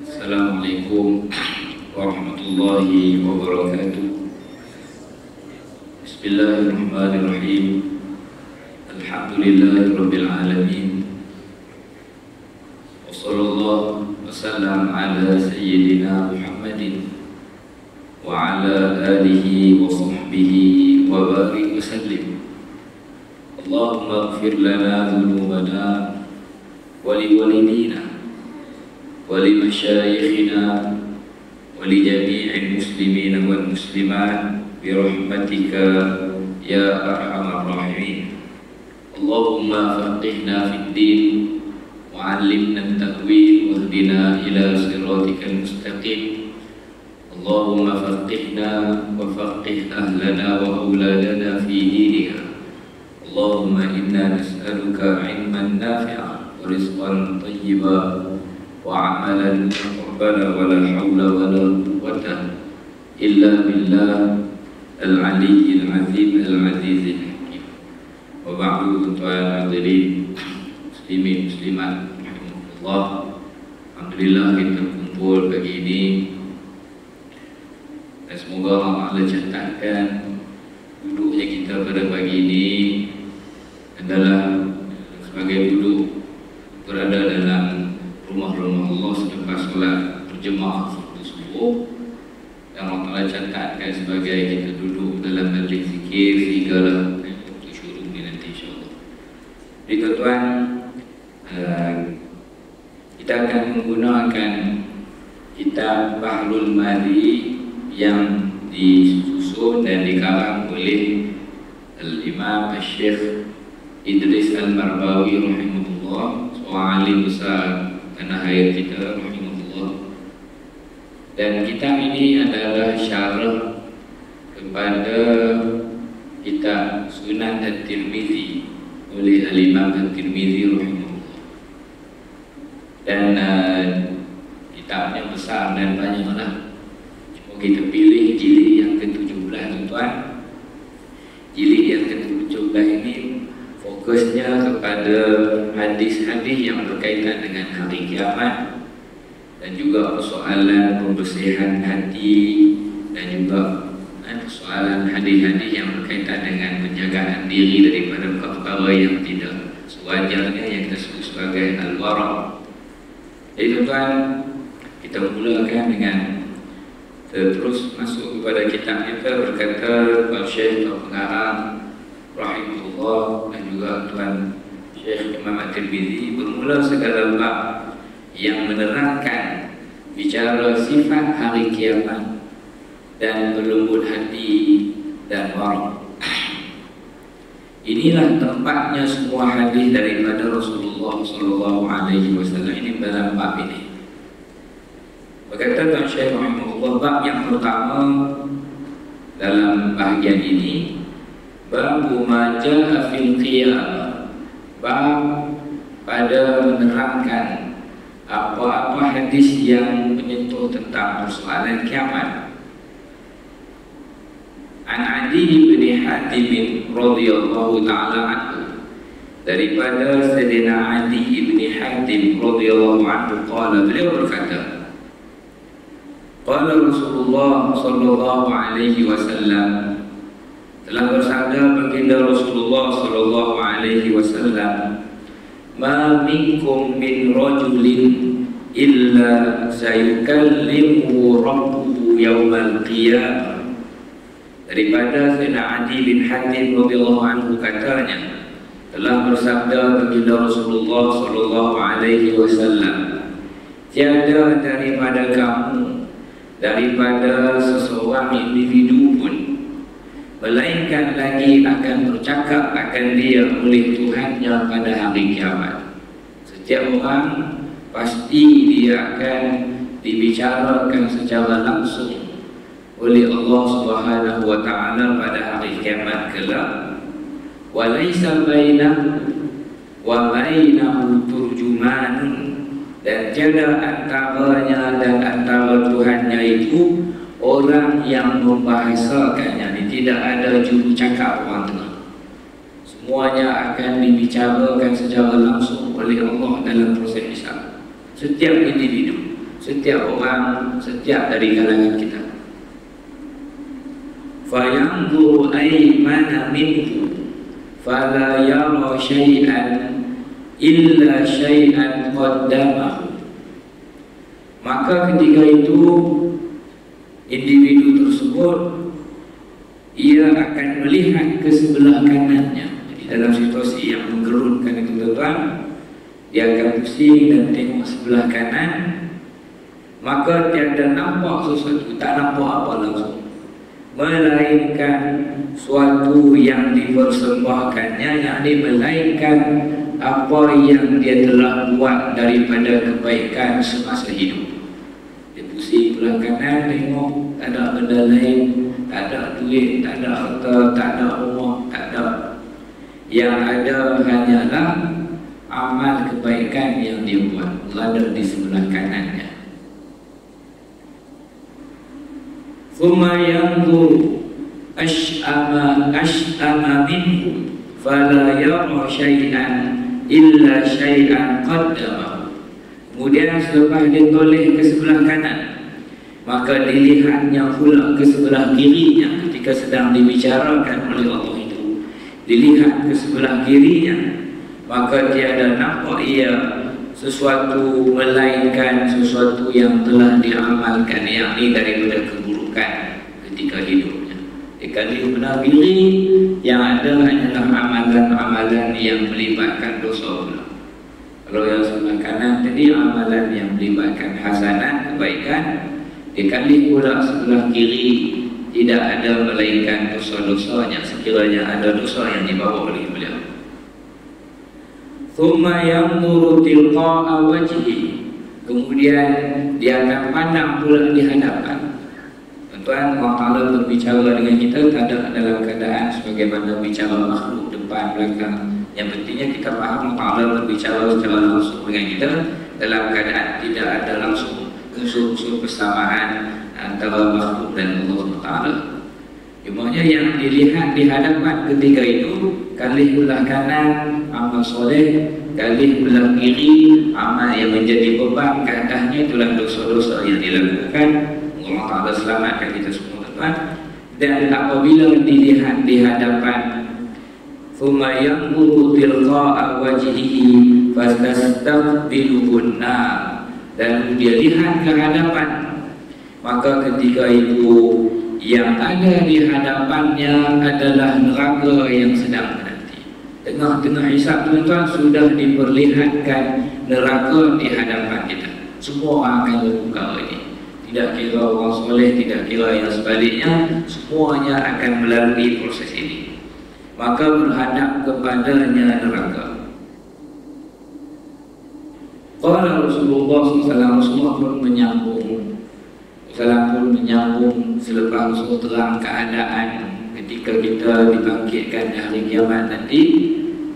Assalamualaikum warahmatullahi wabarakatuh. Bismillahirrahmanirrahim. Alhamdulillahirabbil alamin. Wassallallahu wasallam ala sayyidina Muhammadin wa ala alihi wa sahbihi wa barik wa sallim. Allahumma ighfir lana dhunubana wa liwalidina ولمشايخنا ولجميع المسلمين والمسلمات برحمتك يا أرحم الراحمين. اللهم فقهنا في الدين وعلمنا التأويل واهدنا إلى صراطك المستقيم. اللهم فقهنا وفقه أهلنا وأولادنا في دينك. اللهم إنا نسألك علما نافعا ورزقا طيبا وعملا متقبلا ولا حول ولا قوة إلا بالله العلي العظيم العزيز الحكيم. وبعد tuan hadirin muslimin muslimat rahimakumullah. Alhamdulillah kita kumpul pagi ini dan semoga Allah catatkan duduknya kita pada pagi ini adalah sebagai duduk berada dalam rumah-rumah Allah selepas solat berjemaah subuh, dan Allah Ta'ala catatkan sebagai kita duduk dalam majlis zikir sehinggalah waktu syuruk ni nanti insyaAllah. Jadi tuan-tuan, kita akan menggunakan kitab Bahrul Madi yang disusun dan dikarang oleh Al-Imam Al-Syekh Idris Al-Marbawi rahimahullah, seorang alim besar tanah air kita rahimahullah. Dan kitab ini adalah syarah kepada kitab Sunan At-Tirmizi oleh Al-Imam At-Tirmizi rahimahullah. Dan kitabnya besar dan banyaklah. Cuma kita pilih jilid yang ke-17 tuan-tuan. Jilid yang ke-17 ini fokusnya kepada hadis-hadis yang berkaitan dengan hari kiamat dan juga persoalan pembersihan hati dan juga persoalan hadis-hadis yang berkaitan dengan penjagaan diri daripada perkara yang tidak sewajarnya yang kita sebut sebagai al-wara'. Jadi tuan-tuan, kita mulakan dengan terus masuk kepada kitab kita. Berkata Syekh Pengarang rahimahullah dan juga tuan Syekh Imam At-Tirmizi, bermula segala bab yang menerangkan bicara sifat hari kiamat dan berlembut hati dan wara'. Inilah tempatnya semua hadis daripada Rasulullah SAW. Ini dalam bab ini. Berkata tuan Syekh rahimahullah, bab yang pertama dalam bahagian ini, babu ma jaa fil qiyamah, bab pada menerangkan apa-apa hadis yang menyentuh tentang persoalan kiamat. An Adi bin Hatim radhiyallahu taala anhu, daripada Sayyidina Adi bin Hatim radhiyallahu anhu qala, beliau berkata, qala Rasulullah sallallahu alaihi wasallam, telah bersabda baginda Rasulullah sallallahu alaihi wasallam, ma minkum min rajulin illa sayukallimuhu rabbuhu yaumal qiyamah. Daripada Sayyidina Adi bin Hatim radhiyallahu anhu katanya, telah bersabda baginda Rasulullah sallallahu alaihi wasallam, tiada daripada kamu, daripada seseorang individu pun, melainkan lagi akan bercakap akan dia oleh Tuhannya pada hari kiamat. Setiap orang pasti dia akan dibicarakan secara langsung oleh Allah Subhanahu wa taala pada hari kiamat kelak. Wa laisa bainahu wa bainahu turjumanun, dan tiada antaranya dan antara Tuhannya itu orang yang membahasakannya. Tidak ada juru cakap orang tengah. Semuanya akan dibicarakan secara langsung oleh Allah dalam proses hisab. Setiap individu, setiap orang, setiap dari kalangan kita. Fayanzuru aymana minhu fala yara syai'an illa syai'an qaddamahu. Maka ketika itu individu tersebut ia akan melihat ke sebelah kanannya. Jadi dalam situasi yang menggerunkan itu tuan, dia akan pusing dan tengok sebelah kanan, maka tiada nampak sesuatu, tak nampak apa langsung, melainkan suatu yang dipersembahkannya, yakni melainkan apa yang dia telah buat daripada kebaikan semasa hidup. Dia pusing belah kanan, tengok tak ada benda lain, tak ada duit, tak ada harta, tak ada rumah, tak ada. Yang ada hanyalah amal kebaikan yang dia buat berada di sebelah kanannya. Thumma yanzuru ash'ama minhu fala yara syai'an illa syai'an qaddamahu. Kemudian selepas dia toleh ke sebelah kanan, maka dilihatnya pula ke sebelah kirinya ketika sedang dibicarakan oleh Allah itu. Dilihat ke sebelah kirinya, maka tiada nampak ia sesuatu melainkan sesuatu yang telah diamalkan, yakni daripada keburukan ketika hidupnya. Dikali belah kiri, yang ada hanyalah amalan-amalan yang melibatkan dosa pula. Kalau yang sebelah kanan tadi amalan yang melibatkan hasanat, kebaikan. Dikali pula sebelah kiri tidak ada melainkan dosa-dosanya, sekiranya ada dosa yang dibawa oleh beliau. Thumma yanzuru tilqa'a wajhi. Kemudian dia akan pandang pula di hadapan. Tuan, Allah Ta'ala berbicara dengan kita tidak dalam keadaan sebagaimana bicara makhluk depan belakang. Yang pentingnya kita faham Allah Ta'ala berbicara secara langsung dengan kita dalam keadaan tidak ada langsung unsur-unsur persamaan antara makhluk dan Allah Ta'ala. Cumanya yang dilihat di hadapan ketika itu, kali belah kanan amal soleh, kali belah kiri amal yang menjadi beban ke atasnya, itulah dosa-dosa yang dilakukan. Allah Ta'ala selamatkan kita semua, tuan. Dan apabila dilihat di hadapan, thumma yanzuru tilqa'a wajhihi fastastaqbiluhun nar, dan dia lihat ke hadapan, maka ketika itu yang ada di hadapannya adalah neraka yang sedang menanti. Tengah-tengah hisab, tuan-tuan, sudah diperlihatkan neraka di hadapan kita. Semua orang akan terbuka ini. Tidak kira orang soleh, tidak kira yang sebaliknya, semuanya akan melalui proses ini. Maka berhadap kepadanya neraka. Qala Rasulullah SAW, Rasulullah pun menyambung. Rasulullah pun menyambung selepas Rasul terang keadaan ketika kita dibangkitkan di hari kiamat nanti,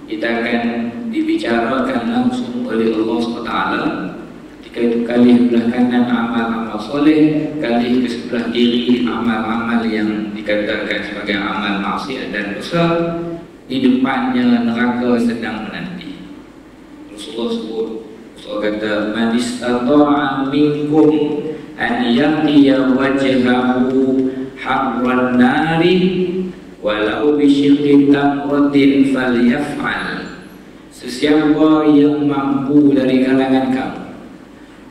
kita akan dibicarakan langsung oleh Allah SWT. Ketika itu kali sebelah kanan amal-amal soleh, kali ke sebelah kiri amal-amal yang dikatakan sebagai amal maksiat dan dosa. Di depannya neraka sedang menanti. Rasulullah sebut, Rasulullah kata, man istata'a minkum an yaqiya wajhahu harran nari walau bisyiqqi tamratin falyaf'al. Sesiapa yang mampu dari kalangan kamu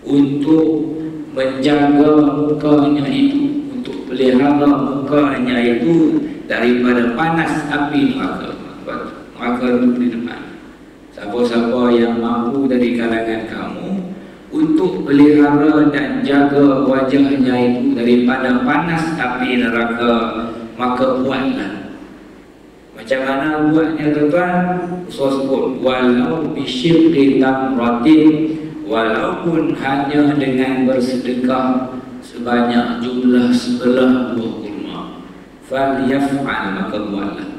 untuk menjaga mukanya itu, untuk pelihara mukanya itu daripada panas api neraka, maka itu di depan. Siapa-siapa yang mampu dari kalangan kamu untuk pelihara dan jaga wajahnya itu daripada panas api neraka, maka buatlah. Macam mana buatnya, tuan-tuan? Rasul sebut, walau bisyiqqi tamratin, walaupun hanya dengan bersedekah sebanyak jumlah sebelah buah kurma, falyaf'al, maka buatlah.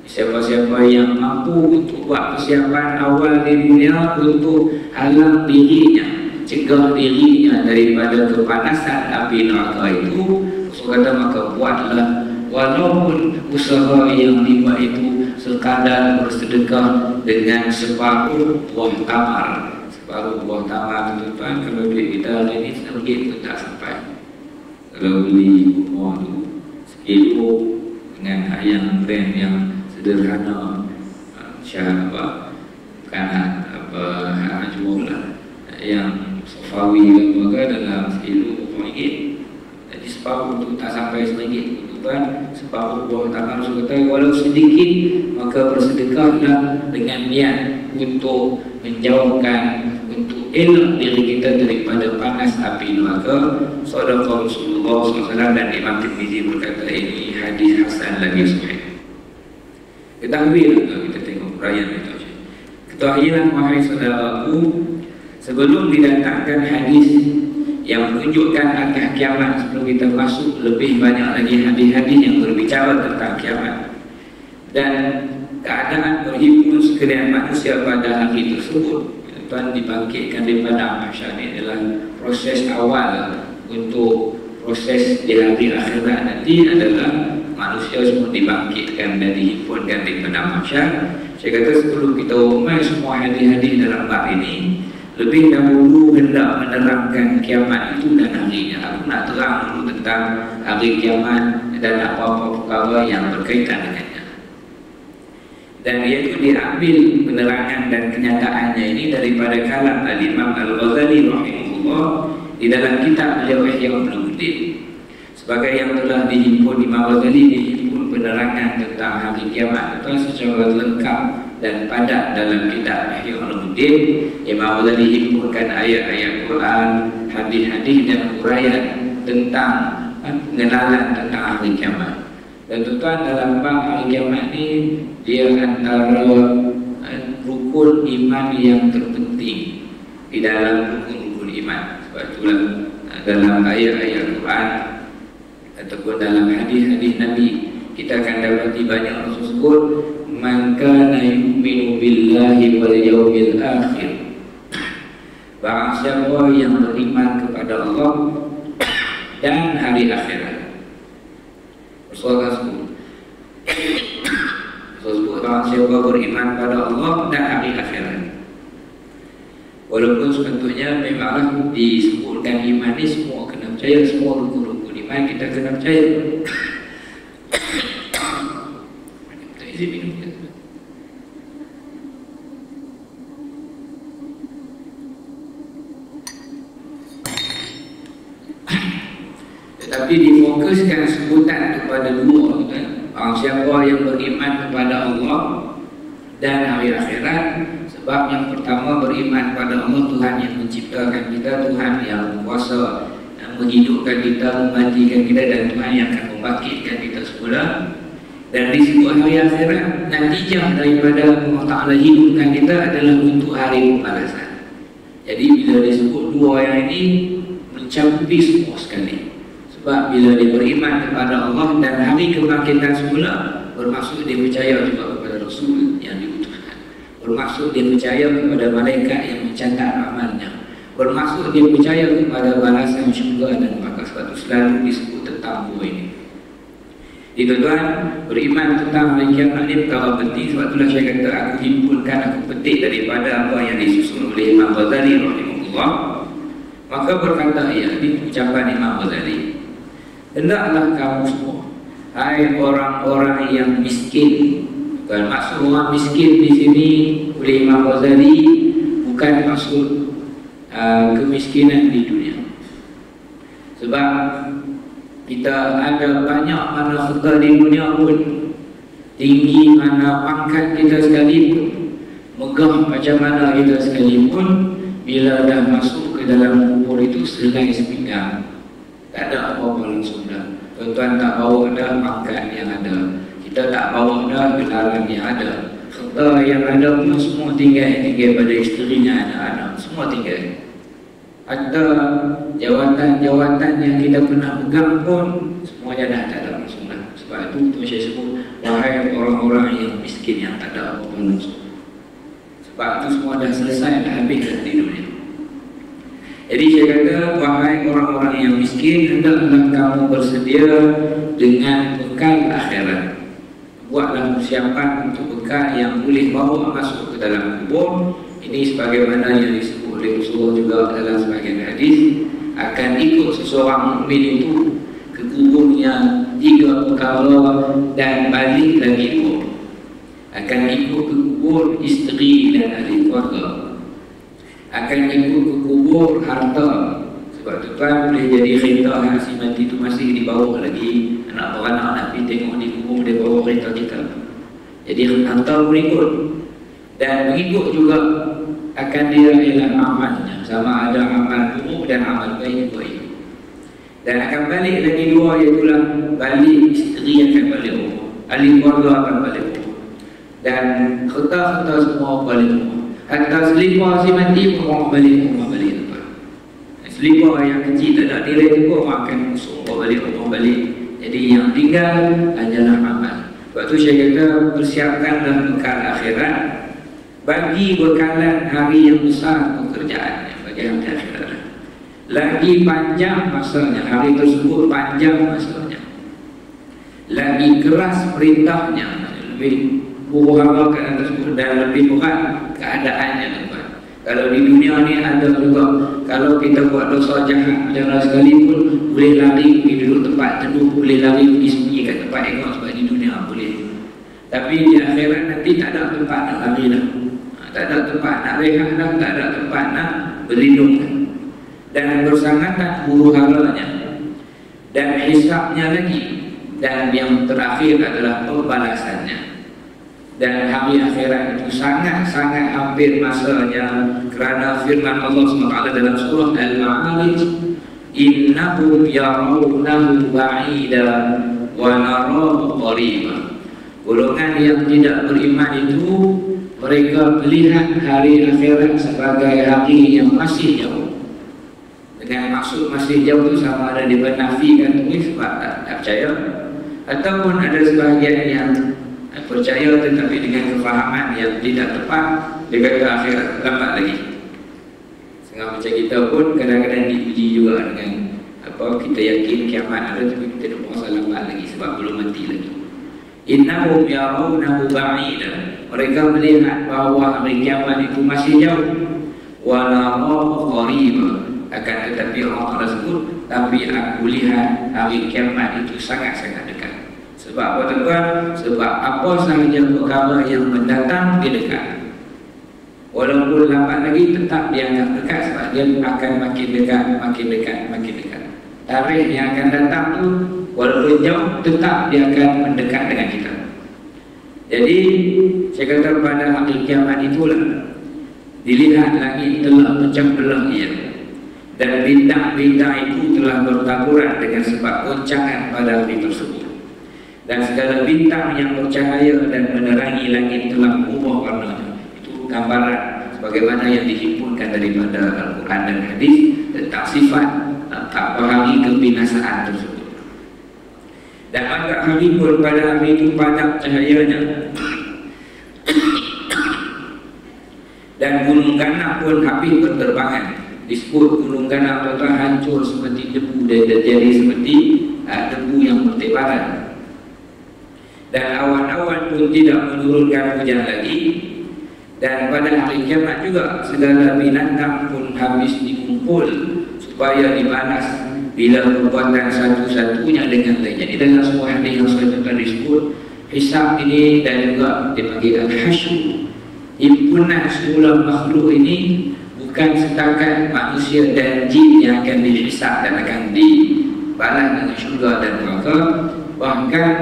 Siapa-siapa yang mampu untuk buat persiapan awal di dunia untuk halang dirinya, cegah dirinya daripada kepanasan api neraka itu, Rasul kata maka buatlah, walaupun usaha yang dibuat itu sekadar bersedekah dengan separuh buah tamar, separuh buah tamar tuan, kalau duit kita hari ini RM1 pun tak sampai. Kalau beli rumah tu sekilo dengan ayam brand yang sederhana, Syah bukan jual lah, yang Sofawi ke dalam sekilo RM4. Jadi separuh tu tak sampai RM1 tuan, separuh buah tamar Rasul kata walau sedikit maka bersedekahlah dengan niat untuk menjauhkan, untuk elak diri kita daripada panas api neraka. Shadaqah Rasulullah SAW, dan Imam Tirmizi berkata ini hadis hasan lagi sahih. Ketahuilah kalau kita tengok perayaan itu, ketahuilah wahai saudaraku, sebelum didatangkan hadis yang menunjukkan akan kiamat, sebelum kita masuk lebih banyak lagi hadis-hadis yang berbicara tentang kiamat dan keadaan berhimpun sekalian manusia pada hari tersebut. Tuhan dibangkitkan daripada mahsyar ini adalah proses awal untuk proses di hari akhirat nanti, adalah manusia semua dibangkitkan dan dihimpunkan daripada mahsyar. Saya kata sebelum kita umumkan semua hadis-hadis dalam bab ini, lebih dahulu hendak menerangkan kiamat itu dan harinya. Aku nak terang dulu tentang hari kiamat dan apa-apa perkara yang berkaitan dengannya. Dan iaitu diambil penerangan dan kenyataannya ini daripada kalam Al-Imam Al-Ghazali rahimahullah di dalam kitab beliau Ihya Ulumuddin. Sebagai yang telah dihimpun Imam Ghazali, dihimpun penerangan tentang hari kiamat itu secara lengkap dan padat dalam kitab Ihya Ulumuddin. Imam Ghazali himpunkan ayat-ayat Quran, hadis-hadis dan uraian tentang pengenalan tentang hari kiamat. Dan tuan, dalam bab hari kiamat ni, dia antara rukun iman yang terpenting di dalam rukun-rukun iman. Sebab itulah dalam ayat-ayat Quran ataupun dalam hadis-hadis Nabi, kita akan dapati banyak Rasul sebut man kana yu'minu billahi wal yawmil akhir. Barang siapa yang beriman kepada Allah dan hari akhirat. Rasulullah sebut barang siapa beriman pada Allah dan hari akhirat. Walaupun sepatutnya memanglah disebutkan iman ni semua kena percaya, semua rukun-rukun iman kita kena percaya. Kita izin minum kita. Tetapi difokuskan sebutan kepada dua, kan? Barang siapa yang beriman kepada Allah dan hari akhirat. Sebab yang pertama, beriman pada Allah, Tuhan yang menciptakan kita, Tuhan yang berkuasa menghidupkan kita, mematikan kita, dan Tuhan yang akan membangkitkan kita semula. Dan disebut hari akhirat, natijah daripada Allah Ta'ala hidupkan kita adalah untuk hari pembalasan. Jadi bila disebut dua yang ini mencakupi semua sekali. Sebab bila dia beriman kepada Allah dan hari kebangkitan semula, bermaksud dia percaya juga kepada Rasul yang diutuskan, bermaksud dia percaya kepada malaikat yang mencatat amalnya, bermaksud dia percaya kepada balasan syurga dan neraka. Sebab itu selalu disebut tentang dua ini. Tuan, beriman tentang hari kiamat ini perkara penting. Sebab itulah saya kata aku himpunkan, aku petik daripada apa yang disusun oleh Imam Ghazali rahimahullah. Maka berkata ia, ini ucapan Imam Ghazali, hendaklah kamu semua, hai orang-orang yang miskin. Bukan maksud orang miskin di sini oleh Imam Ghazali bukan maksud kemiskinan di dunia. Sebab kita ada banyak mana harta di dunia pun, tinggi mana pangkat kita sekalipun, megah macam mana kita sekalipun, bila dah masuk ke dalam kubur itu selai sepinggang, tak ada apa-apa langsung dah. Tuan-tuan tak bawa dah pangkat yang ada, kita tak bawa dah gelaran yang ada, harta yang ada pun semua tinggal pada isterinya, anak-anak semua tinggal. Ada jawatan-jawatan yang kita pernah pegang pun semuanya dah tak ada langsung dah. Sebab itu saya sebut wahai orang-orang yang miskin yang tak ada apa-apa langsung. Sebab itu semua dah selesai, dah habis di dunia. Jadi saya kata, wahai orang-orang yang miskin, hendaklah kamu bersedia dengan bekal akhirat. Buatlah persiapan untuk bekal yang boleh bawa masuk ke dalam kubur. Ini sebagaimana yang disebut oleh Rasulullah juga dalam sebagian hadis, akan ikut seseorang mukmin itu ke kuburnya 3 perkara dan balik lagi 2. Akan ikut ke kubur isteri dan ahli keluarga, akan ikut ke kubur harta. Sebab tu kan boleh jadi kereta si mati tu masih di bawah lagi, anak beranak nak pergi tengok di kubur dia bawa kereta kita. Jadi harta berikut. Dan mengikut juga akan dia ialah amalnya, sama ada amal buruk dan amal baik juga. Dan akan balik lagi 2, iaitulah balik isteri akan balik rumah, ahli keluarga akan balik rumah, dan harta-harta semua balik rumah. Hatta selipar si mati pun orang balik rumah balik lepas. Selipar yang kecil tak ada nilai tu pun orang akan suruh balik rumah balik. Jadi yang tinggal hanyalah amal. Sebab tu saya kata persiapkanlah bekal akhirat, bagi bekalan hari yang besar pekerjaan bagi hari akhirat. Lagi panjang masanya, hari tersebut panjang masanya, lagi keras perintahnya, lebih huru-hara keadaan tersebut dan lebih berat keadaannya. Kalau di dunia ni ada juga, kalau kita buat dosa jahat jangan sekalipun boleh lari pergi duduk tempat teduh, boleh lari pergi sembunyi kat tempat ekor, sebab di dunia boleh. Tapi di akhirat nanti tak ada tempat nak lari dah, tak ada tempat nak rehat dah, tak ada tempat nak berlindung dah. Dan bersangatan huru-haranya dan hisabnya lagi, dan yang terakhir adalah pembalasannya. Dan hari akhirat itu sangat-sangat hampir masanya, kerana firman Allah SWT dalam surah Al-Ma'arij, innahum yarawnahu ba'ida wa narahu qariba. Golongan yang tidak beriman itu mereka melihat hari akhirat sebagai hari yang masih jauh. Dengan maksud masih jauh itu sama ada dimenafikan sebab tak percaya, ataupun ada sebahagian yang percaya tetapi dengan kefahaman yang tidak tepat, dia kata akhirat lambat lagi. Setengah macam kita pun kadang-kadang diuji juga dengan kita yakin kiamat ada, tapi kita nak puasa lambat lagi sebab belum mati lagi. Innahum yarawnahu ba'ida, mereka melihat bahawa hari kiamat itu masih jauh. Wa narahu qariba, akan tetapi orang tersebut, tapi aku lihat hari kiamat itu sangat-sangat dekat. Sebab apa tuan? Sebab apa sahaja perkara yang mendatang dia dekat. Walaupun lambat lagi tetap dia akan dekat, sebab dia akan makin dekat, makin dekat, makin dekat. Tarikh yang akan datang tu walaupun jauh tetap dia akan mendekat dengan kita. Jadi saya kata pada hari kiamat itulah dilihat langit telah pecah belah ia, dan bintang-bintang itu telah bertaburan dengan sebab goncangan pada hari tersebut. Dan segala bintang yang bercahaya dan menerangi langit telah berubah warnanya. Itu gambaran sebagaimana yang dihimpunkan daripada Al-Quran dan Hadis tentang sifat hari kebinasaan tersebut. Dan maka hari pun pada hari itu padam cahayanya, dan gunung ganap pun habis berterbangan. Disebut gunung ganap telah hancur seperti debu, dan jadi seperti debu yang bertebaran. Dan awan-awan pun tidak menurunkan hujan lagi. Dan pada hari kiamat juga segala binatang pun habis dikumpul supaya dibalas bila perbuatan satu-satunya dengan lain. Jadi dalam semua hadis yang saya telah disebut, hisab ini dan juga dipanggil al-hasyr, himpunan semula makhluk ini bukan setakat manusia dan jin yang akan dihisab dan akan dibalas dengan syurga dan neraka, bahkan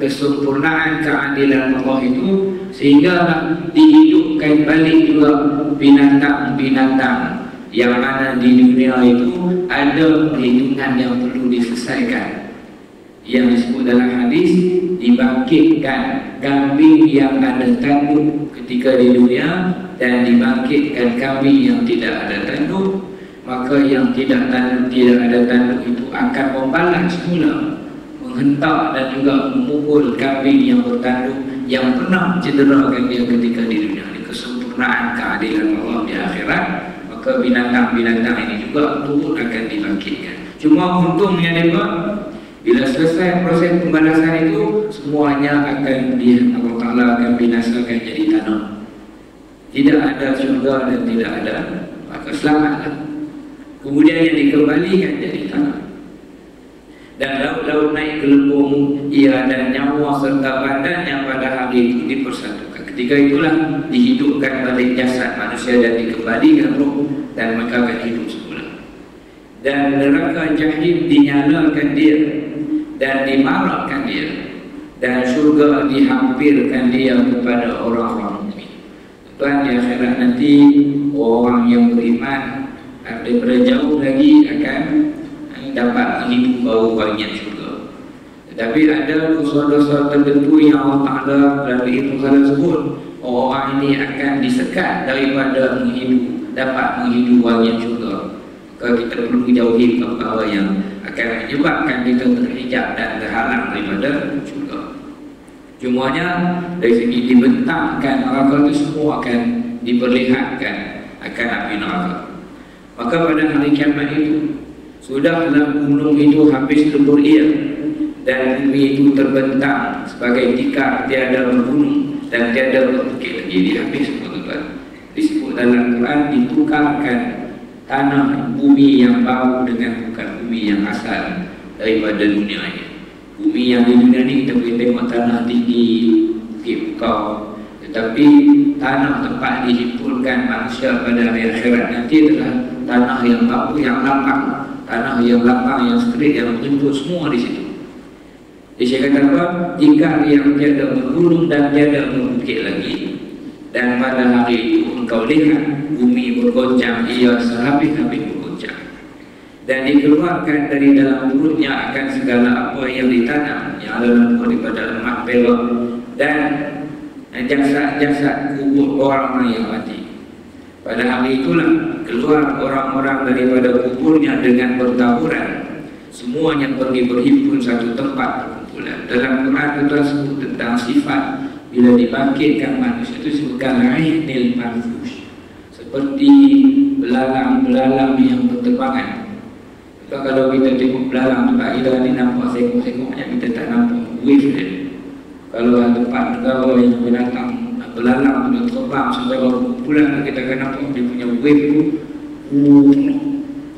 kesempurnaan keadilan Allah itu sehingga dihidupkan balik juga binatang-binatang yang mana di dunia itu ada perhitungan yang perlu diselesaikan. Yang disebut dalam hadis, dibangkitkan kambing yang ada tanduk ketika di dunia dan dibangkitkan kambing yang tidak ada tanduk. Maka yang tidak ada tanduk itu akan membalas semula, menghentak dan juga memukul kambing yang bertanduk yang pernah cederakan dia ketika di dunia. Ini kesempurnaan keadilan Allah di akhirat. Maka binatang-binatang ini juga turut akan dibangkitkan. Cuma untungnya dia, bila selesai proses pembalasan itu, semuanya akan Allah Ta'ala akan binasakan jadi tanah. Tidak ada syurga dan tidak ada maka selamatlah. Kemudian yang dikembalikan jadi tanah. Dan laut-laut naik gelembung ia dan nyawa serta badannya pada hari itu dipersatukan. Ketika itulah dihidupkan balik jasad manusia dan dikembalikan roh dan maka akan hidup semula. Dan neraka jahim dinyalakan dia dan dimarakkan dia, dan syurga dihampirkan dia kepada orang-orang mukmin. Tuan, di akhirat nanti orang yang beriman daripada jauh lagi akan dapat menghidup bau wangian syurga. Tetapi ada dosa-dosa tertentu yang Allah Ta'ala melalui ilmu sebut, orang ini akan disekat daripada dapat menghidup wangian syurga. Maka kita perlu jauhi perkara yang akan menyebabkan kita terhijab dan terhalang daripada syurga. Cumanya dari segi dibentangkan neraka itu semua akan diperlihatkan akan api neraka. Maka pada hari kiamat itu sudahlah gunung itu habis lebur ia dan bumi itu terbentang sebagai tikar tiada bergunung dan tiada berbukit lagi. Dia habis semua, tuan. Disebut dalam Quran ditukarkan tanah bumi yang baru dengan bukan bumi yang asal daripada dunia ini. Bumi yang di dunia ini kita boleh tengok tanah tinggi, bukit bukau, tetapi tanah tempat dihimpunkan manusia pada hari akhirat nanti adalah tanah yang baru, yang lapang, tanah yang lapang, yang sekerik, yang menjemput semua di situ. Jadi saya kata apa? Jika yang tiada bergunung dan tiada berbukit lagi, dan pada hari itu engkau lihat bumi bergoncang, ia sehabis-habis bergoncang, dan dikeluarkan dari dalam mulutnya akan segala apa yang ditanam yang adalah daripada emas perak dan jasad-jasad kubur orang-orang yang mati. Pada hari itulah keluar orang-orang daripada kuburnya dengan bertaburan, semuanya pergi berhimpun satu tempat perkumpulan. Dalam Quran itu sebut tentang sifat bila dibangkitkan manusia itu disebutkan ainil manfush, seperti belalang-belalang yang berterbangan. Kalau kita tengok belalang tempat kita ni nampak sekok-sekoknya, kita tak nampak wave dia. Kalau tempat negara yang binatang belalang dia terbang sampai berkumpulan, kita akan nampak dia punya wave tu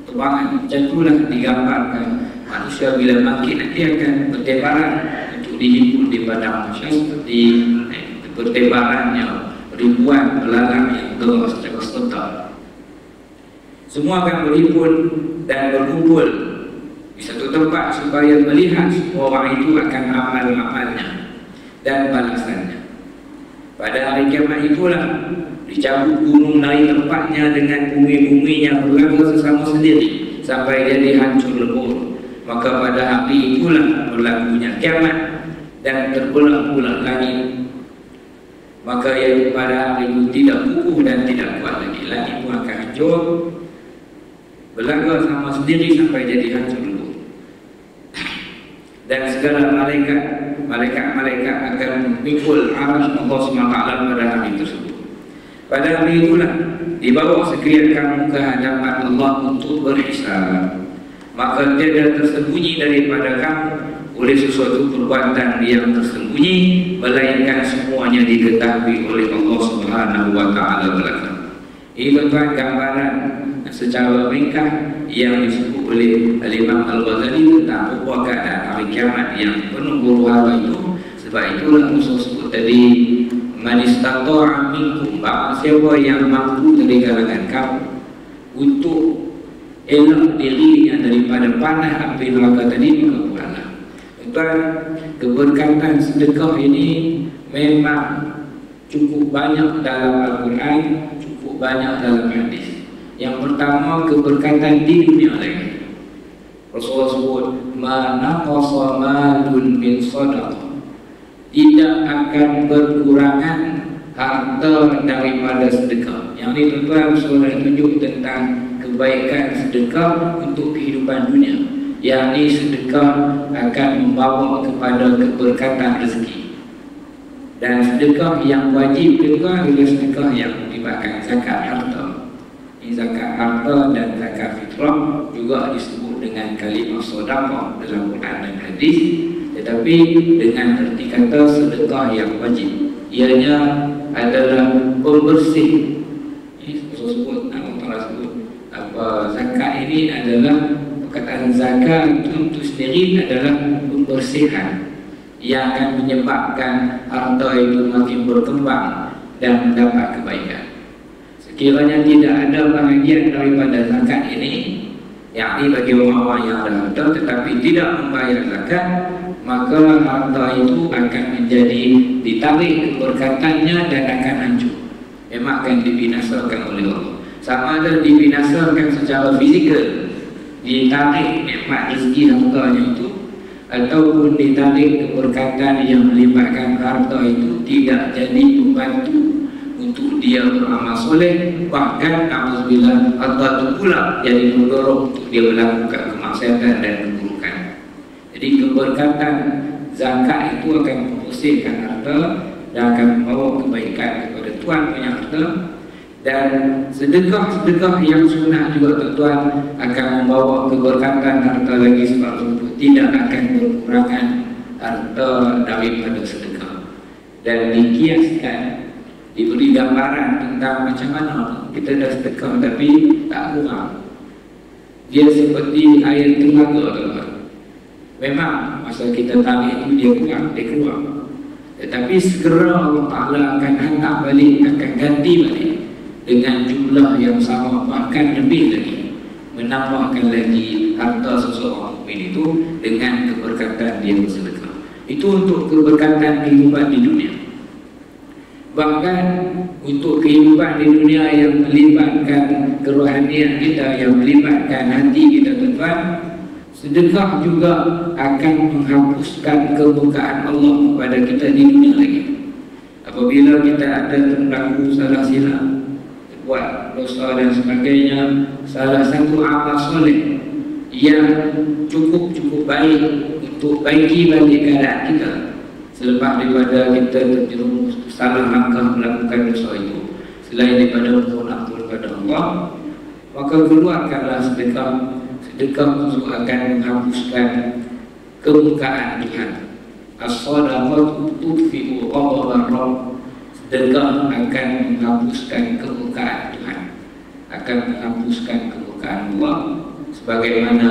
terbangan. Macam itulah digambarkan manusia bila bangkit nanti akan bertebaran untuk dihimpun di padang mahsyar seperti bertebarannya ribuan belalang yang terus secara serta. Semua akan berhimpun dan berkumpul di satu tempat supaya melihat semua orang itu akan amal-amalnya dan balasannya. Pada hari kiamat itulah dicabut gunung dari tempatnya dengan bumi-buminya berlaga sesama sendiri sampai jadi hancur lebur. Maka pada hari itulah berlakunya kiamat dan terbelah pula langit. Maka yang pada hari itu tidak kukuh dan tidak kuat lagi, langit pun akan hancur, berlaga sama sendiri sampai jadi hancur lebur. Dan segala malaikat-malaikat akan memikul arasy Allah SWT pada hari tersebut. Pada hari itulah dibawa sekalian kamu ke hadapan Allah untuk berhisab. Maka tiada tersembunyi daripada kamu oleh sesuatu perbuatan yang tersembunyi, melainkan semuanya diketahui oleh Allah Subhanahu wa Ta'ala belaka. Ini tuan gambaran secara ringkas yang disebut oleh Imam Al-Ghazali tentang keadaan hari kiamat yang penuh huru-hara itu. Sebab itulah Rasul sebut tadi, man istata'a minkum, siapa yang mampu dari kalangan kamu untuk elak dirinya daripada panas api neraka tadi, maka buatlah. Tuan, keberkatan sedekah ini memang cukup banyak dalam Al-Quran, cukup banyak dalam hadis. Yang pertama, keberkatan di dunia lagi. Rasulullah sebut, ma naqasa malun min sadaqah, tidak akan berkurangan harta daripada sedekah. Yang ini tuan-tuan, Rasulullah tunjuk tentang kebaikan sedekah untuk kehidupan dunia. Yang ini sedekah akan membawa kepada keberkatan rezeki. Dan sedekah yang wajib juga adalah sedekah yang melibatkan zakat harta. Ini zakat harta dan zakat fitrah juga disebut dengan kalimah sedekah dalam Quran dan hadis. Tetapi dengan erti kata sedekah yang wajib, ianya adalah pembersih. Ini sebut Allah Ta'ala sebut zakat ini adalah perkataan zakat itu sendiri adalah pembersihan yang akan menyebabkan harta itu makin berkembang dan mendapat kebaikan. Sekiranya tidak ada bahagian daripada zakat ini, yakni bagi orang-orang yang ada harta tetapi tidak membayar zakat, maka harta itu akan menjadi ditarik keberkatannya dan akan hancur. Memang akan dibinasakan oleh Allah. Sama ada dibinasakan secara fizikal, ditarik nikmat rezeki hartanya itu, ataupun ditarik keberkatan yang melibatkan harta itu tidak jadi membantu untuk dia beramal soleh, bahkan alhamdulillah harta itu pula jadi mendorong untuk dia melakukan kemaksiatan dan keburukan. Jadi keberkatan zakat itu akan membersihkan harta dan akan membawa kebaikan kepada tuan punya harta. Dan sedekah-sedekah yang sunnah juga tuan akan membawa keberkatan harta lagi, sebab tidak akan berkurangan harta daripada sedekah. Dan dikiaskan, diberi gambaran tentang macam mana kita dah sedekah tapi tak kurang. Dia seperti air telaga, tuan. Memang masa kita tarik itu dia kurang, tetapi segera Allah Ta'ala akan hantar balik, akan ganti balik dengan jumlah yang sama, bahkan lebih lagi, menambahkan lagi harta seseorang mukmin itu dengan keberkatan dia bersedekah. Itu untuk keberkatan kehidupan di dunia. Bahkan untuk kehidupan di dunia yang melibatkan kerohanian kita, yang melibatkan hati kita, tuan, sedekah juga akan menghapuskan kemurkaan Allah kepada kita di dunia lagi. Apabila kita ada terlaku salah silap, buat dosa dan sebagainya, salah satu amal soleh yang cukup baik untuk baiki balik keadaan kita selepas daripada kita terjerumus salah langkah melakukan dosa itu, selain daripada mohon kepada Allah, maka keluarkanlah sedekah. Sedekah itu akan menghapuskan kemurkaan Tuhan. As-sadaqatu tudfi'u ghadabar Rabb. Sedekah akan menghapuskan kemurkaan Tuhan, akan menghapuskan kemurkaan Allah, sebagaimana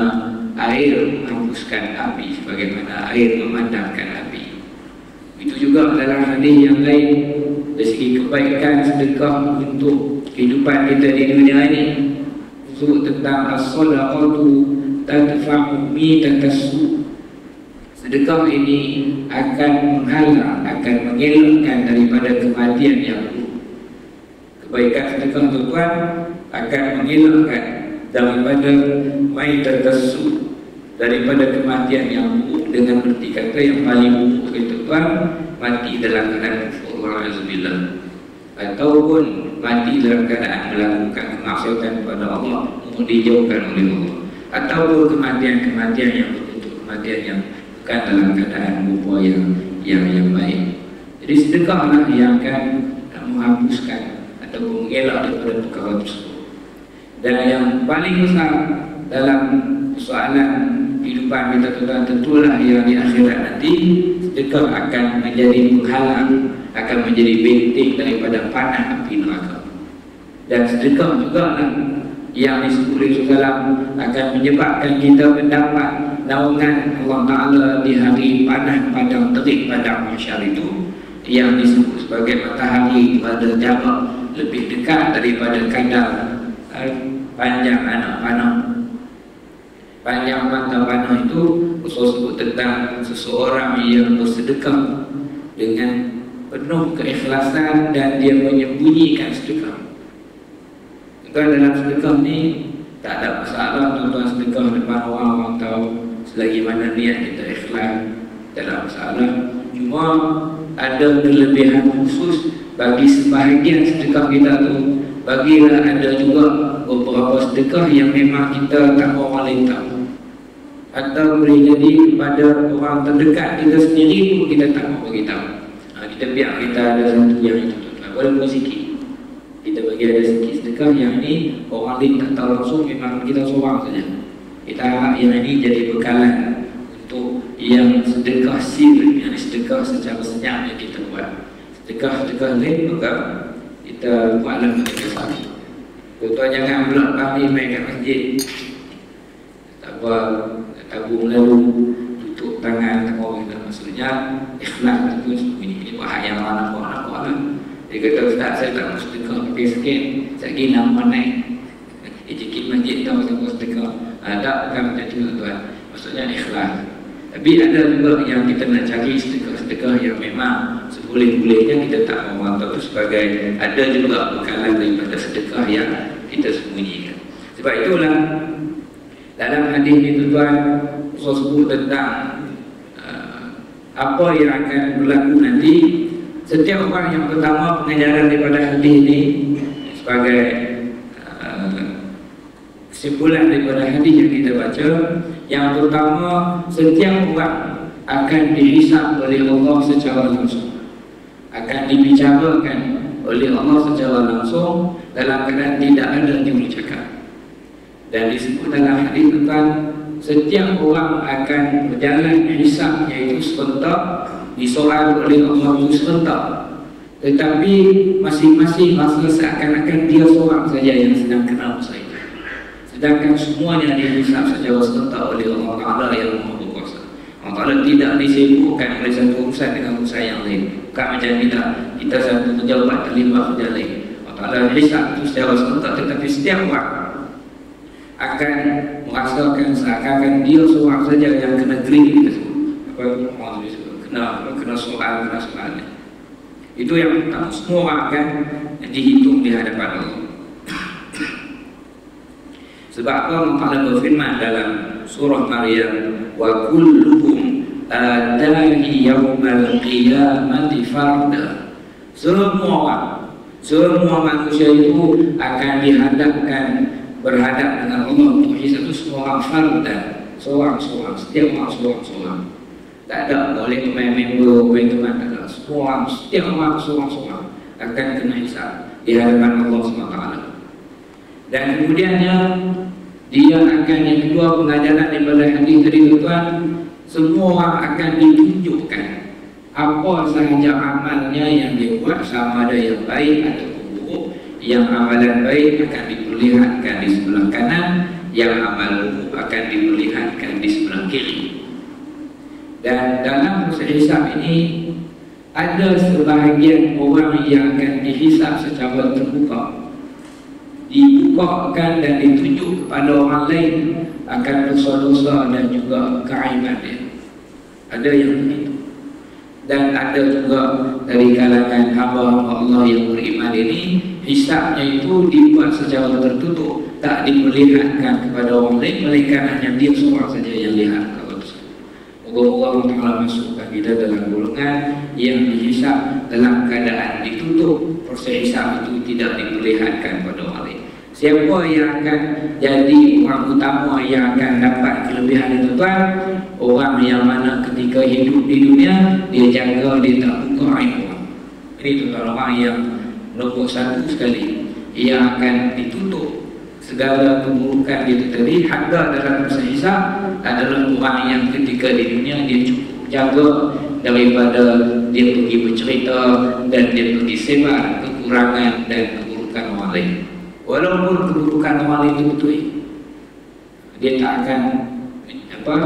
air menghapuskan api, sebagaimana air memadamkan api. Itu juga dalam hadis yang lain, dari segi kebaikan sedekah untuk kehidupan kita di dunia ini, sebut tentang as-sadaqatu tadfa'u mitatas-su. Sedekah ini akan menghalang, akan mengelakkan daripada kematian yang buruk. Kebaikan sedekah tuan akan mengelakkan daripada mitatas-su, daripada kematian yang buruk. Dengan berarti kata yang paling buruk itu tuan, mati dalam keadaan kufur, wa'azubillah, ataupun mati dalam keadaan melakukan kemaksiatan kepada Allah, dijauhkan oleh Allah, ataupun kematian-kematian yang berbentuk kematian yang bukan dalam keadaan rupa yang baik. Jadi sedekahlah yang akan menghapuskan ataupun mengelak daripada perkara tersebut. Dan yang paling besar dalam soalan kehidupan kita tuan, tentulah yang di akhirat nanti, sedekah akan menjadi penghalang, akan menjadi benteng daripada panah api neraka. Dan sedekah juga yang disebut Rasulullah akan menyebabkan kita mendapat naungan Allah Ta'ala di hari panas padang terik padang mahsyar itu, yang disebut sebagai matahari pada jarak lebih dekat daripada kadar panjang anak panah. Panjang mata panah itu Rasul sebut tentang seseorang yang bersedekah dengan penuh keikhlasan dan dia menyembunyikan sedekah. Dalam sedekah ni tak ada masalah tuan-tuan, sedekah depan orang tahu, selagi mana niat kita ikhlas, tak ada masalah. Cuma ada kelebihan khusus bagi sebahagian sedekah kita tu. Bagilah ada juga beberapa sedekah yang memang kita tak mau orang lain tahu, atau boleh jadi kepada orang terdekat kita sendiri pun kita tak mau beritahu. Kita biar kita ada satu yang itu, walaupun sikit, kita bagi ada sikit sedekah yang ini orang lain tak tahu langsung, memang kita seorang saja. Kita harap yang ini jadi bekalan untuk yang sedekah sir, yang sedekah secara senyap yang kita buat. Sedekah-sedekah lain maka kita buatlah kita sendiri. Tuan jangan pula kami main kat masjid. Tak apa, tabung lalu tutup tangan tengok kita. Maksudnya ikhlas itu ini buat yang mana nampak lah. Dia kata ustaz saya tak mau sedekah pakai sikit. Saya pergi nama naik. Ijikit masjid tahu saya mau sedekah. Tak bukan macam tu tuan. Maksudnya ikhlas. Tapi ada juga yang kita nak cari sedekah-sedekah yang memang seboleh-bolehnya kita tak mahu atau itu sebagai ada juga bekalan daripada sedekah yang kita sembunyikan. Sebab itulah dalam hadis ini tuan Rasul sebut tentang apa yang akan berlaku nanti. Setiap orang yang pertama pengajaran daripada hadis ini sebagai kesimpulan daripada hadis yang kita baca, yang pertama setiap orang akan dihisab oleh Allah secara langsung, akan dibicarakan oleh Allah secara langsung dalam keadaan tidak ada yang bercakap. Dan disebut dalam hadis tentang setiap orang akan berjalan hisab, iaitu serentak, disoal oleh Allah itu serentak, tetapi masing-masing rasa seakan-akan dia seorang saja yang sedang kena usaha itu, sedangkan semuanya dihisab secara serentak oleh Allah Ta'ala yang Maha Berkuasa. Allah Ta'ala tidak disibukkan oleh satu urusan dengan urusan yang lain. Bukan macam kita satu pejabat terlibat kerja lain. Allah Ta'ala hisab itu secara serentak, tetapi setiap orang akan merasakan seakan-akan dia seorang saja yang kena green kita sebut. Apa orang disebut? Kena soal. Itu yang pertama, semua orang akan dihitung di hadapan Allah. Sebab Allah Ta'ala berfirman dalam surah Maryam, wa kulluhum adahi yawmal qiyamati farda. Semua manusia itu akan dihadapkan, berhadap dengan Allah untuk hisab itu semua orang farda, seorang-seorang, setiap orang seorang-seorang. Tak ada boleh member teman, tak ada. Semua orang, setiap orang seorang-seorang akan kena hisab di hadapan Allah SWT. Dan kemudiannya dia akan, yang kedua pengajaran daripada hadis tadi tuan, semua orang akan ditunjukkan apa sahaja amalnya yang dia buat, sama ada yang baik ataupun buruk. Yang amalan baik akan diperlihatkan di sebelah kanan, yang amal buruk akan diperlihatkan di sebelah kiri. Dan dalam proses hisab ini ada sebahagian orang yang akan dihisab secara terbuka, dibukakan dan ditunjuk kepada orang lain akan dosa-dosa dan juga keaiban dia. Ada yang begitu. Dan ada juga dari kalangan hamba-hamba Allah yang beriman ini, hisabnya itu dibuat secara tertutup, tak diperlihatkan kepada orang lain, melainkan hanya dia seorang saja yang lihat. Moga-moga Allah Ta'ala masukkan kita dalam golongan yang dihisab dalam keadaan ditutup, proses hisab itu tidak diperlihatkan pada orang lain. Siapa yang akan jadi orang utama yang akan dapat kelebihan itu tuan? Orang yang mana ketika hidup di dunia dia jaga, dia tak buka aib orang. Ini tuan, orang yang nombor satu sekali yang akan ditutup segala keburukan dia tadi. Harga dalam proses hisab adalah orang yang ketika di dunia dia cukup jaga daripada dia pergi bercerita dan dia pergi sebar kekurangan dan keburukan orang lain. Walaupun keburukan orang lain itu betul, dia tak akan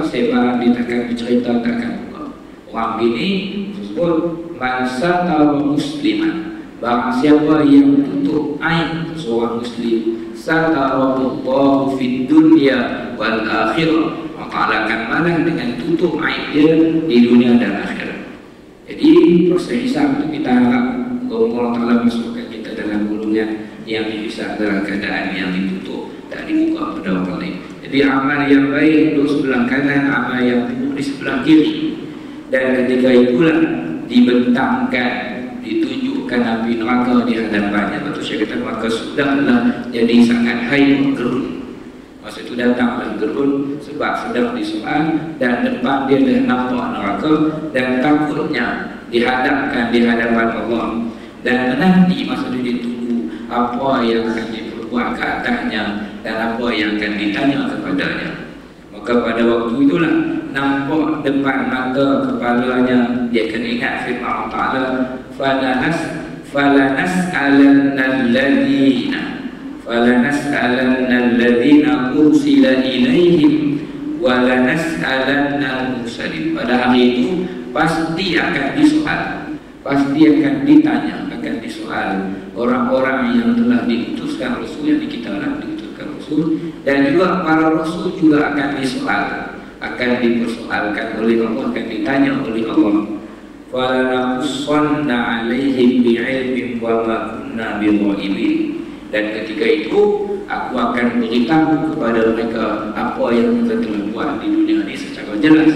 sebar, dia tak akan bercerita, tak akan buka. Orang ini disebut man satara musliman, barang siapa yang tutup aib seorang muslim, satarallahu fid dunya wal akhirah, Allah akan malah dengan tutup aib dia di dunia dan akhirat. Jadi proses hisab itu kita harap Allah Ta'ala masukkan kita dalam golongan yang dihisab dalam keadaan yang ditutup, tak dibuka pada orang lain. Jadi amal yang baik duduk sebelah kanan, amal yang buruk di sebelah kiri. Dan ketika itulah dibentangkan, ditunjukkan api neraka di hadapannya. Lepas tu saya kata maka sudahlah jadi sangat hayu gerun. Masa itu datanglah gerun sebab sedang disoal dan depan dia dah nampak neraka dan takutnya dihadapkan di hadapan Allah. Dan nanti masa itu ditunggu apa yang akan diperbuat ke atasnya dan apa yang akan ditanya kepadanya. Maka pada waktu itulah nampak depan mata kepalanya, dia akan ingat firman Allah Ta'ala, falanas alanna alladhina falanas'alanna alladhina ursila ilaihim wa lanas'alanna al-mursalin. Pada hari itu pasti akan disoal, pasti akan ditanya, akan disoal orang-orang yang telah diutuskan Rasul, yang kita telah diutuskan Rasul, dan juga para Rasul juga akan disoal, akan dipersoalkan oleh Allah, akan ditanya oleh Allah. Falanaqussanna 'alaihim bi'ilmin wa ma kunna bighaibin. Dan ketika itu aku akan beritahu kepada mereka apa yang kita telah buat di dunia ini secara jelas,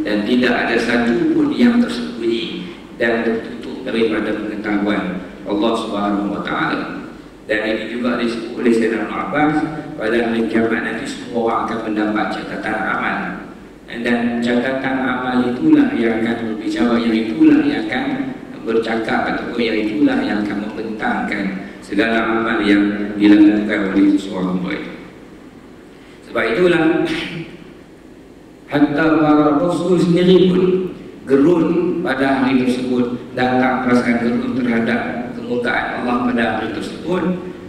dan tidak ada satu pun yang tersembunyi dan tertutup daripada pengetahuan Allah Subhanahu wa taala. Dan ini juga disebut oleh Sayyidina Abbas, pada hari kiamat nanti semua orang akan mendapat catatan amal, dan catatan amal itulah yang akan berbicara, yang itulah yang akan bercakap, atau yang itulah yang akan membentangkan segala amal yang dilakukan oleh seseorang baik. Sebab itulah hatta para Rasul sendiri pun gerun pada hari tersebut, datang perasaan gerun terhadap kemukaan Allah pada hari tersebut.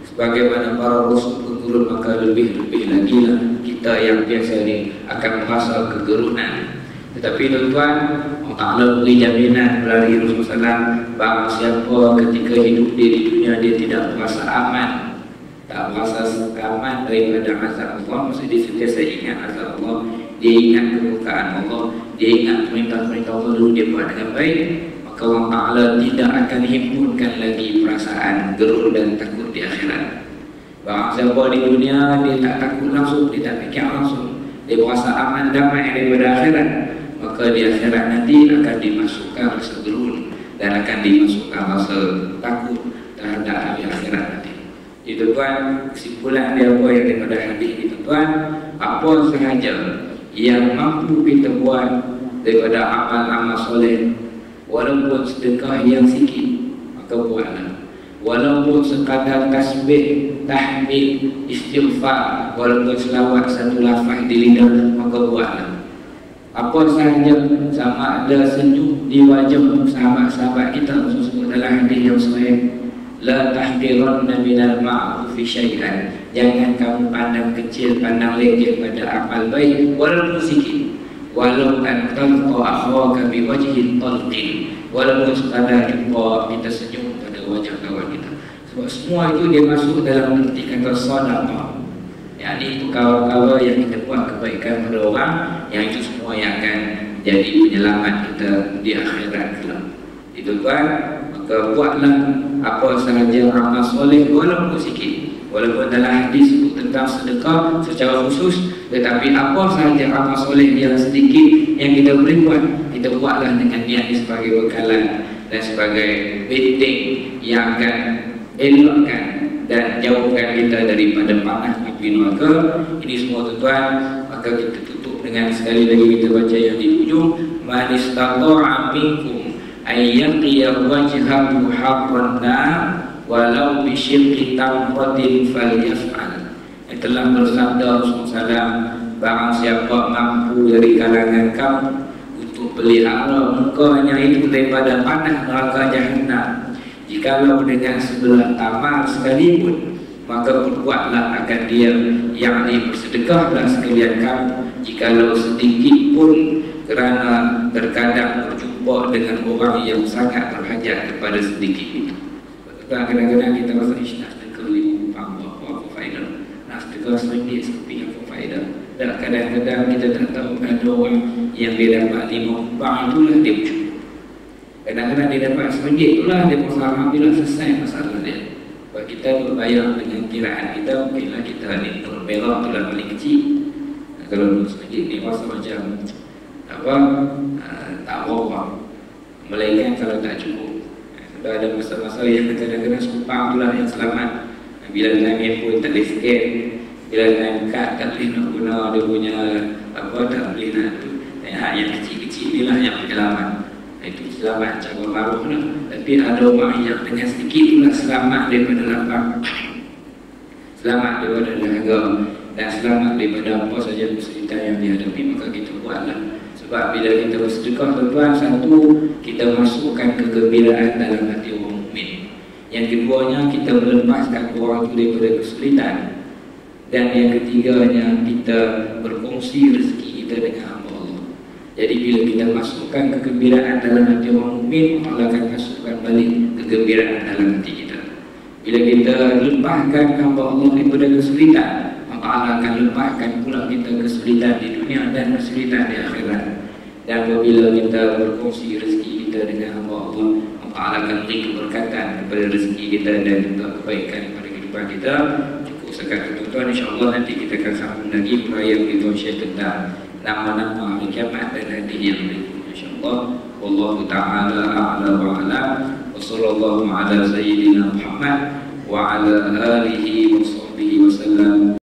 Sebagaimana para Rasul bergerun, maka lebih-lebih lagi lah kita yang biasa ni akan merasa kegerunan. Tetapi tuan-tuan, Allah Ta'ala beri jaminan melalui Rasulullah SAW, bahawa siapa ketika hidup dia di dunia dia tidak merasa aman, tak merasa aman daripada azab Allah, maksud dia sentiasa ingat azab Allah, dia ingat kemukaan Allah, dia ingat perintah-perintah Allah dulu dia buat dengan baik, maka Allah Ta'ala tidak akan himpunkan lagi perasaan gerun dan takut di akhirat. Bahawa siapa di dunia dia tak takut langsung, dia tak fikir langsung, dia merasa aman damai daripada akhirat, maka di akhirat nanti akan dimasukkan rasa gerun dan akan dimasukkan rasa takut terhadap hari akhirat nanti. Jadi tuan, kesimpulan dia apa yang daripada hadis ini tuan, apa sahaja yang mampu kita buat daripada amal-amal soleh, walaupun sedekah yang sikit, maka buatlah. Walaupun sekadar tasbih, tahmid, istighfar, walaupun selawat satu lafaz di lidah, maka buatlah. Apa sahaja, sama ada senyum di wajah sahabat-sahabat kita, sebut dalam hadis yang sahih, la tahqiranna minal ma'rufi syai'an, jangan kamu pandang kecil, pandang lekeh pada amal baik walaupun sikit, walau an talqa akhwaka bi wajhin talqin, walaupun sekadar jumpa kita senyum pada wajah kawan kita. Sebab semua itu dia masuk dalam arti kata sedekah. Yakni itu kawan-kawan yang kita buat kebaikan pada orang, yang itu semua yang akan jadi penyelamat kita di akhirat kelak. Itu tuan, maka buatlah apa sahaja amal soleh walaupun sikit. Walaupun dalam hadis sebut tentang sedekah secara khusus, tetapi apa sahaja amal soleh yang sedikit yang kita boleh buat, kita buatlah dengan niat sebagai bekalan dan sebagai benteng yang akan elakkan dan jauhkan kita daripada panas api neraka. Ini semua tuan-tuan, maka kita tutup dengan sekali lagi kita baca yang di ujung, man istata'a minkum ayyaqiya wajhahu harranna walau bisyiqqi tamratin falyaf'al. Yang telah bersabda Rasulullah SAW, barang siapa mampu dari kalangan kamu untuk pelihara mukanya itu daripada panas neraka Jahannam, jikalau dengan sebelah tamal sekalipun, maka berbuatlah akan dia, yakni bersedekahlah sekalian kamu jikalau sedikit pun, kerana terkadang berjumpa dengan orang yang sangat berhajat kepada sedikit itu. Kadang-kadang kita rasa isynak sedekah RM5 apa faedah, nak sedekah RM1 seperti apa faedah. Dan kadang-kadang kita tak tahu ada orang yang dia dapat RM5 itulah dia bersyukur. Kadang-kadang dia dapat RM1 itulah dia berusaha alhamdulillah selesai masalah dia. Sebab kita berbayar dengan kiraan kita, mungkinlah kita ni nur merah itulah paling kecil. Kalau nur RM1 ni rasa macam apa, tak berapa. Melainkan kalau tak cukup. Sudah ada masa-masa yang kadang-kadang sepang itulah yang selamat. Bila dengan handphone tak boleh scan, bila dengan kad tak boleh nak guna dia punya apa, tak boleh nak tu. Yang kecil-kecil inilah yang penyelamat. Itu selamat cara maruh lah. Tapi ada orang yang dengan sedikit itulah selamat daripada lapang, selamat daripada dahaga, dan selamat daripada apa saja kesulitan yang dihadapi. Maka kita buatlah. Sebab bila kita bersedekah tuan-tuan, satu, kita masukkan kegembiraan dalam hati orang mukmin. Yang keduanya, kita melepaskan orang itu daripada kesulitan. Dan yang ketiganya, kita berkongsi rezeki kita dengan hamba Allah. Jadi bila kita masukkan kegembiraan dalam hati orang mukmin, Allah akan masukkan balik kegembiraan dalam hati kita. Bila kita lepaskan hamba Allah daripada kesulitan, maka Allah akan lepaskan pula kita kesulitan di dunia dan kesulitan di akhirat. Dan apabila kita berkongsi rezeki kita dengan hamba Allah, maka Allah akan beri keberkatan kepada rezeki kita dan juga kebaikan kepada kehidupan kita. Cukup sekarang tuan-tuan, insyaAllah nanti kita akan sambung lagi perayaan kita share tentang nama-nama hari kiamat dan hadiah yang berikut, insyaAllah. Wallahu ta'ala a'la wa a'la. Wa sallallahu ala sayyidina Muhammad wa ala alihi wa sahbihi wa sallam.